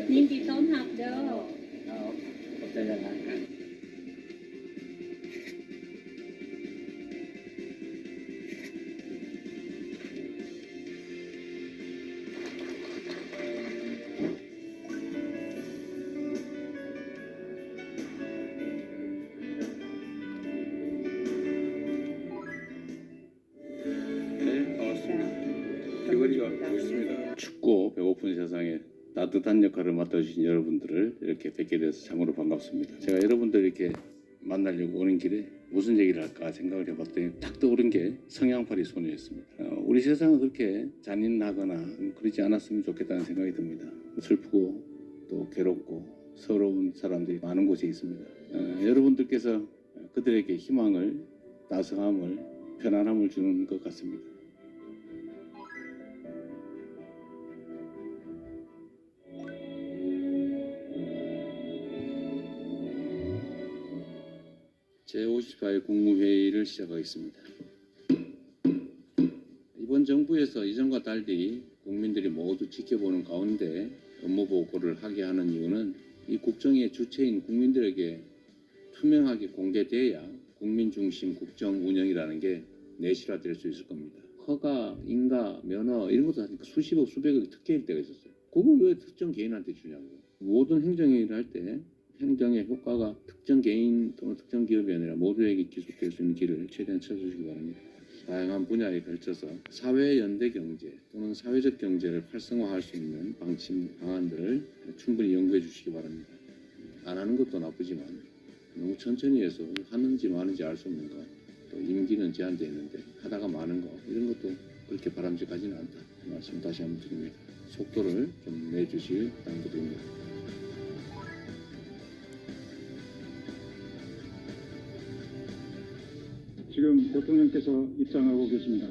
nhìn chị tốn học đâu. Có thể là 네, 반갑습니다. 귀걸이가 보였습니다. 춥고 배고픈 세상에 따뜻한 역할을 맡아주신 여러분들을 이렇게 뵙게 돼서 참으로 반갑습니다. 제가 여러분들 이렇게 만나려고 오는 길에 무슨 얘기를 할까 생각을 해봤더니 딱 떠오른 게 성냥팔이 소녀였습니다. 우리 세상은 그렇게 잔인하거나 그러지 않았으면 좋겠다는 생각이 듭니다. 슬프고 또 괴롭고 서러운 사람들이 많은 곳에 있습니다. 여러분들께서 그들에게 희망을, 따스함을, 편안함을 주는 것 같습니다. 제54회 국무회의를 시작하겠습니다. 이번 정부에서 이전과 달리 국민들이 모두 지켜보는 가운데 업무 보고를 하게 하는 이유는 이 국정의 주체인 국민들에게 투명하게 공개돼야 국민 중심 국정 운영이라는 게 내실화될 수 있을 겁니다. 허가, 인가, 면허 이런 것도 하니까 수십억, 수백억이 특혜일 때가 있었어요. 그걸 왜 특정 개인한테 주냐고요. 모든 행정일을 할 때 행정의 효과가 특정 개인 또는 특정 기업이 아니라 모두에게 기속될 수 있는 길을 최대한 찾아주시기 바랍니다. 다양한 분야에 걸쳐서 사회 연대 경제 또는 사회적 경제를 활성화할 수 있는 방침 방안들을 충분히 연구해 주시기 바랍니다. 안 하는 것도 나쁘지만 너무 천천히 해서 하는지 마는지 알 수 없는 것, 또 임기는 제한되어 있는데 하다가 마는 것 이런 것도 그렇게 바람직하지는 않다. 그 말씀 다시 한번 드립니다. 속도를 좀 내주실 당부드립니다. 지금 대통령께서 입장하고 계십니다.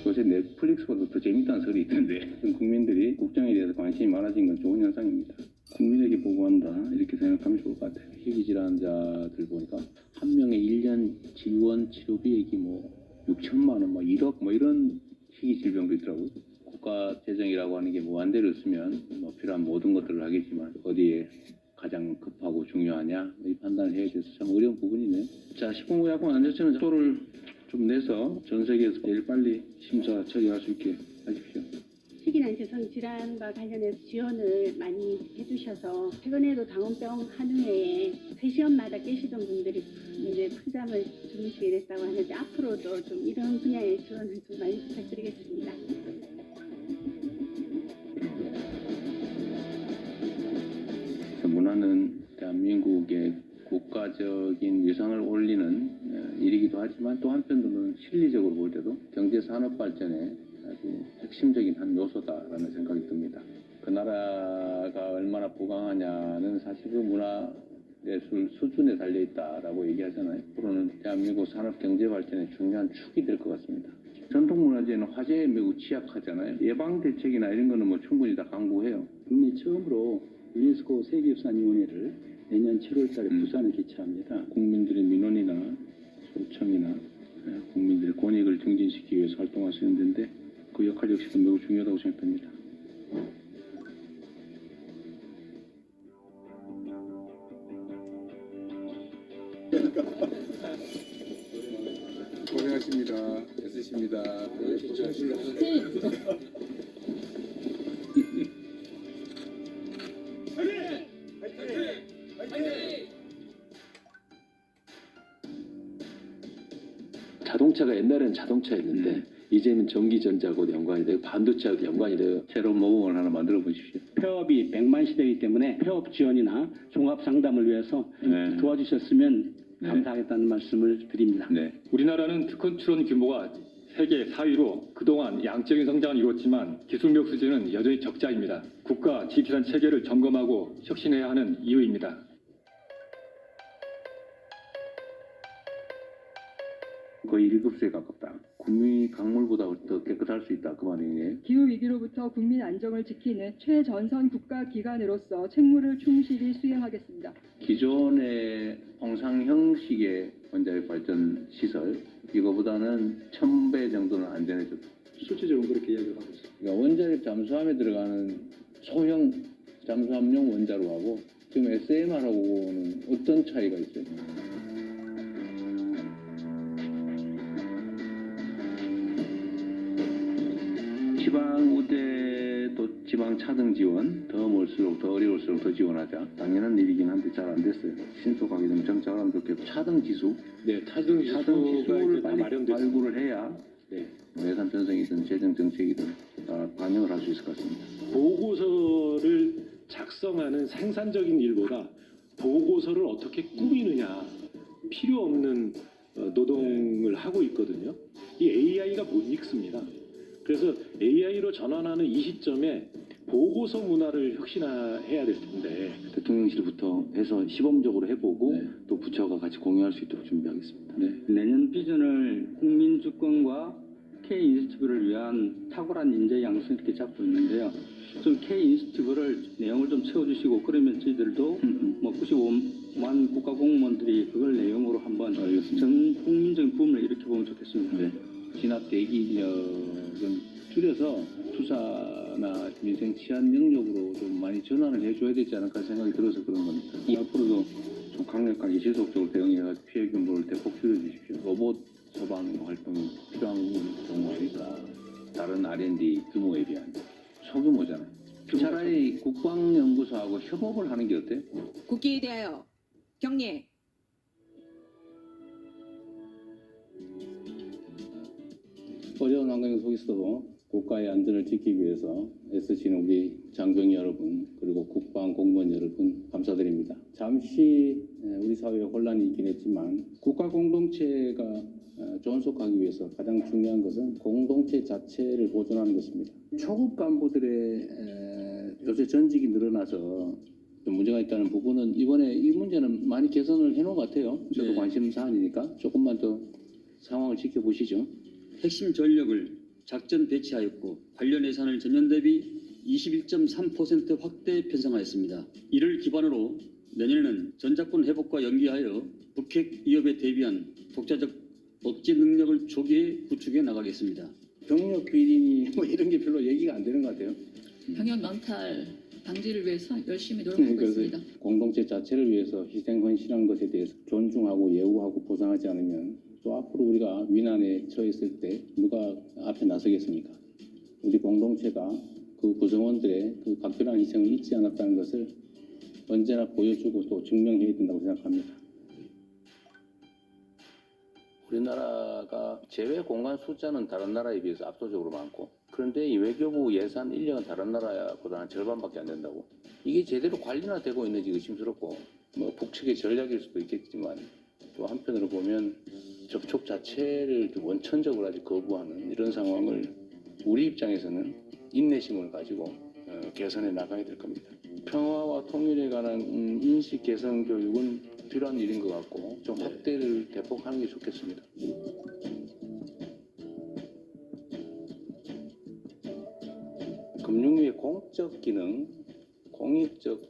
요새 넷플릭스보다 더 재밌다는 설이 있던데 국민들이 국정에 대해서 관심이 많아진 건 좋은 현상입니다. 국민에게 보고한다 이렇게 생각하면 좋을 것 같아요. 희귀질환자들 보니까 한 명의 1년 지원 치료비액이 뭐 6천만 원, 뭐 1억 뭐 이런 희귀질병도 있더라고요. 국가 재정이라고 하는 게 무한대로 쓰면 뭐 필요한 모든 것들을 하겠지만 어디에 가장 급하고 중요하냐 이 판단을 해야 돼서 참 어려운 부분이네. 자, 식품의약품안전처는 속도를 좀 내서 전 세계에서 제일 빨리 심사 처리할 수 있게 하십시오. 희귀난치성 질환과 관련해서 지원을 많이 해주셔서 최근에도 당원병 한우회에 폐시험마다 깨시던 분들이 이제 큰 잠을 주무시게 됐다고 하는데 앞으로도 좀 이런 분야의 지원을 좀 많이 부탁드리겠습니다. 문화는 대한민국의 국가적인 위상을 올리는 일이기도 하지만 또 한편으로는 실리적으로 볼 때도 경제 산업 발전에 아주 핵심적인 한 요소다라는 생각이 듭니다. 그 나라가 얼마나 부강하냐는 사실 그 문화 예술 수준에 달려 있다라고 얘기하잖아요. 앞으로는 대한민국 산업 경제 발전의 중요한 축이 될 것 같습니다. 전통문화재는 화재에 매우 취약하잖아요. 예방 대책이나 이런 거는 뭐 충분히 다 강구해요. 국내 처음으로 유네스코 세계유산위원회를 내년 7월달에 부산에 개최합니다. 국민들의 민원이나 소청이나 국민들의 권익을 증진시키기 위해서 활동할 수 있는 데인데 그 역할 역시도 매우 중요하다고 생각합니다. 고생하십니다. 애쓰십니다. 자동차가 옛날에는 자동차였는데 이제는 전기전자하고 연관이 되고 반도체하고 연관이 돼요. 새로운 모범을 하나 만들어 보십시오. 폐업이 100만 시대이기 때문에 폐업 지원이나 종합 상담을 위해서 네. 도와주셨으면 네. 감사하겠다는 말씀을 드립니다. 네. 우리나라는 특허 출원 규모가 세계 4위로 그동안 양적인 성장을 이뤘지만 기술력 수준은 여전히 적자입니다. 국가 디지털 체계를 점검하고 혁신해야 하는 이유입니다. 거의 1급수에 가깝다. 국민이 강물보다 더 깨끗할 수 있다. 그 말이에요. 기후위기로부터 국민 안정을 지키는 최전선 국가기관으로 책무를 충실히 수행하겠습니다. 기존의 통상 형식의 원자력 발전 시설 이거보다는 1000배 정도는 안전해졌다. 실질적으로 그렇게 이야기를 하고 있습니다. 그러니까 원자력 잠수함에 들어가는 소형 잠수함용 원자로 하고 지금 SMR하고는 어떤 차이가 있어요? 지방 우대 또 지방 차등 지원 더 멀수록 더 어려울수록 더 지원하자 당연한 일이긴 한데 잘 안 됐어요. 신속하게 좀 정착을 하면 좋겠고 차등 기술 네, 차등 기술을 기수가 다 빨리 마련됐습니다. 발굴을 해야 네. 예산 편성이든 재정 정책이든 다 반영을 할 수 있을 것 같습니다. 보고서를 작성하는 생산적인 일보다 보고서를 어떻게 꾸미느냐 필요 없는 노동을 하고 있거든요. 이 AI가 못 읽습니다. 그래서 AI로 전환하는 이 시점에 보고서 문화를 혁신해야 될 텐데 대통령실부터 해서 시범적으로 해보고 네. 또 부처가 같이 공유할 수 있도록 준비하겠습니다. 네. 내년 비전을 국민 주권과 K 인스티브를 위한 탁월한 인재 양성 이렇게 잡고 있는데요. 좀 K 인스티브를 내용을 좀 채워주시고 그러면 저희들도 뭐 95만 국가 공무원들이 그걸 내용으로 한번 전 국민적인 붐을 일으켜 보면 좋겠습니다. 네. 진압 대기력은 줄여서 투사나 민생 치안 능력으로 좀 많이 전환을 해줘야 되지 않을까 생각이 들어서 그런 겁니다. 앞으로도 좀 강력하게 지속적으로 대응해서 피해 규모를 대폭 줄여주십시오. 로봇 소방 활동이 필요한 경우에니까 다른 R&D 규모에 비한 소규모잖아요. 차라리 국방연구소하고 협업을 하는 게 어때요? 국기에 대하여 경례. 어려운 환경 속에서도 국가의 안전을 지키기 위해서 애쓰시는 우리 장병 여러분 그리고 국방 공무원 여러분 감사드립니다. 잠시 우리 사회에 혼란이 있긴 했지만 국가 공동체가 존속하기 위해서 가장 중요한 것은 공동체 자체를 보존하는 것입니다. 초급 간부들의 요새 전직이 늘어나서 좀 문제가 있다는 부분은 이번에 이 문제는 많이 개선을 해놓은 것 같아요. 저도 네. 관심 사안이니까 조금만 더 상황을 지켜보시죠. 핵심 전력을 작전 배치하였고 관련 예산을 전년 대비 21.3% 확대 편성하였습니다. 이를 기반으로 내년에는 전작권 회복과 연계하여 북핵 위협에 대비한 독자적 억제 능력을 조기에 구축해 나가겠습니다. 병력 비리니 뭐 이런 게 별로 얘기가 안 되는 것 같아요. 병역 멘탈 방지를 위해서 열심히 네, 노력하고 그래서 있습니다. 공동체 자체를 위해서 희생 헌신한 것에 대해서 존중하고 예우하고 보상하지 않으면 또 앞으로 우리가 위난에 처했을 때 누가 앞에 나서겠습니까? 우리 공동체가 그 구성원들의 그 각별한 희생을 잊지 않았다는 것을 언제나 보여주고 또 증명해야 된다고 생각합니다. 우리나라가 제외 공간 숫자는 다른 나라에 비해서 압도적으로 많고 그런데 이 외교부 예산 인력은 다른 나라보다 한 절반밖에 안 된다고. 이게 제대로 관리나 되고 있는지 의심스럽고 뭐 북측의 전략일 수도 있겠지만 또 한편으로 보면 접촉 자체를 좀 원천적으로 아직 거부하는 이런 상황을 우리 입장에서는 인내심을 가지고 개선해 나가야 될 겁니다. 평화와 통일에 관한 인식 개선 교육은 필요한 일인 것 같고 좀 확대를 대폭 하는 게 좋겠습니다. 금융위의 공적 기능, 공익적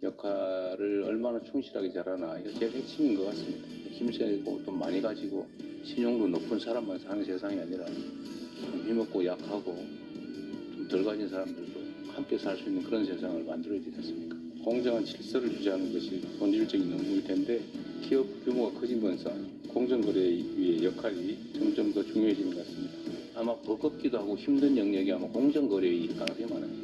역할을 얼마나 충실하게 잘하나 이게 제일 핵심인 것 같습니다. 힘세고 돈 많이 가지고 신용도 높은 사람만 사는 세상이 아니라 좀 힘없고 약하고 좀 덜 가진 사람들도 함께 살 수 있는 그런 세상을 만들어야 되지 않습니까? 공정한 질서를 유지하는 것이 본질적인 업무일 텐데 기업 규모가 커지면서 공정거래위의 역할이 점점 더 중요해지는 것 같습니다. 아마 버겁기도 하고 힘든 영역이 아마 공정거래위 가능성이 많아요.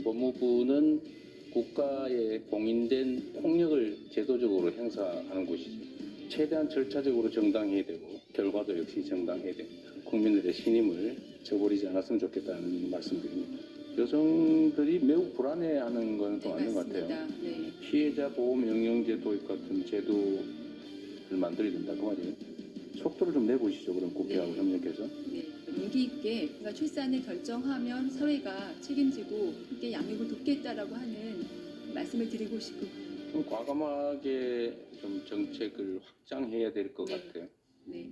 법무부는 국가에 공인된 폭력을 제도적으로 행사하는 곳이죠. 최대한 절차적으로 정당해야 되고 결과도 역시 정당해야 됩니다. 국민들의 신임을 저버리지 않았으면 좋겠다는 말씀드립니다. 여성들이 매우 불안해하는 건 또 맞는 것 같아요. 네. 피해자 보호 명령제 도입 같은 제도를 만들어야 된다 그 말이에요. 속도를 좀 내보시죠. 그럼 국회하고 협력해서. 네. 용기 있게 그러니까 출산을 결정하면 사회가 책임지고 함께 양육을 돕겠다라고 하는 말씀을 드리고 싶고 좀 과감하게 좀 정책을 확장해야 될 것 네. 같아요. 네.